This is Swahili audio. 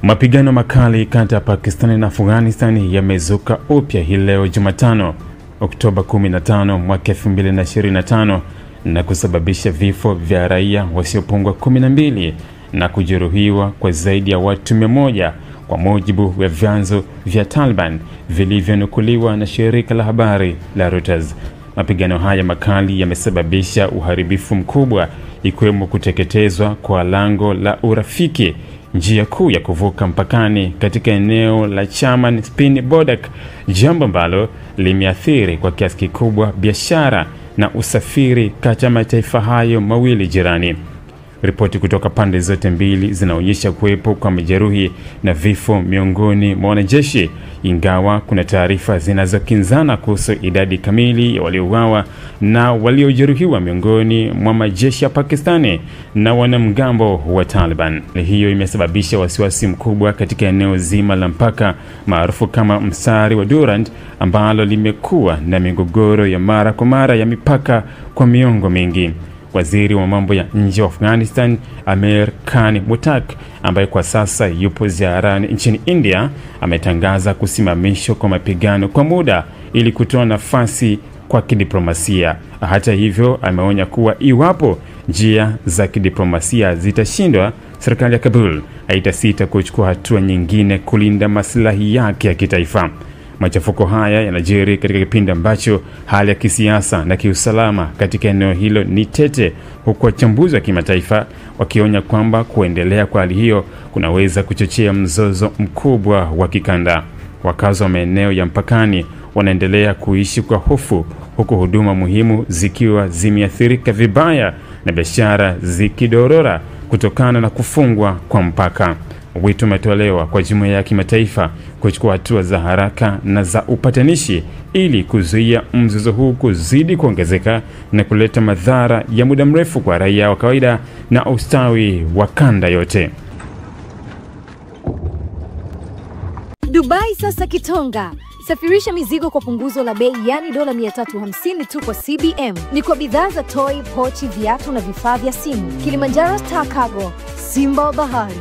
Mapigano makali kati ya Pakistan na Afghanistan yamezuka upya hii leo Jumatano, Oktoba 15 mwaka 2025 na kusababisha vifo vya raia wasiopungua 12 na kujeruhiwa kwa zaidi ya watu 100 kwa mujibu wa vyanzo vya Taliban vilivyonukuliwa na shirika la habari la Reuters. Mapigano haya makali yamesababisha uharibifu mkubwa, ikiwemo kuteketezwa kwa lango la urafiki, njia kuu ya kuvuka mpakani katika eneo la Chaman Spin Bodak, jambo ambalo limeathiri kwa kiasi kikubwa biashara na usafiri kati ya mataifa hayo mawili jirani. Ripoti kutoka pande zote mbili zinaonyesha kuwepo kwa majeruhi na vifo miongoni mwa wanajeshi, ingawa kuna taarifa zinazokinzana kuhusu idadi kamili ya waliouawa na waliojeruhiwa miongoni mwa majeshi ya Pakistani na wanamgambo wa Taliban. Hiyo imesababisha wasiwasi mkubwa katika eneo zima la mpaka maarufu kama mstari wa Durand, ambalo limekuwa na migogoro ya mara kwa mara ya mipaka kwa miongo mingi. Waziri wa mambo ya nje wa Afghanistan, Amir Khan Muttaq, ambaye kwa sasa yupo ziarani nchini India, ametangaza kusimamishwa kwa mapigano kwa muda ili kutoa nafasi kwa kidiplomasia. Hata hivyo, ameonya kuwa iwapo njia za kidiplomasia zitashindwa, serikali ya Kabul haitasita kuchukua hatua nyingine kulinda maslahi yake ya kitaifa. Machafuko haya yanajiri katika kipindi ambacho hali ya kisiasa na kiusalama katika eneo hilo ni tete, huku wachambuzi wa kimataifa wakionya kwamba kuendelea kwa hali hiyo kunaweza kuchochea mzozo mkubwa wa kikanda. Wakazi wa maeneo ya mpakani wanaendelea kuishi kwa hofu, huku huduma muhimu zikiwa zimeathirika vibaya na biashara zikidorora kutokana na kufungwa kwa mpaka. Wito umetolewa kwa jumuiya ya kimataifa kuchukua hatua za haraka na za upatanishi ili kuzuia mzozo huu kuzidi kuongezeka na kuleta madhara ya muda mrefu kwa raia wa kawaida na ustawi wa kanda yote. Dubai sasa Kitonga. Safirisha mizigo kwa punguzo la bei, yani $350 tu kwa CBM. Ni kwa bidhaa za toy, pochi, viatu na vifaa vya simu. Kilimanjaro Star Cargo, Simba Bahari.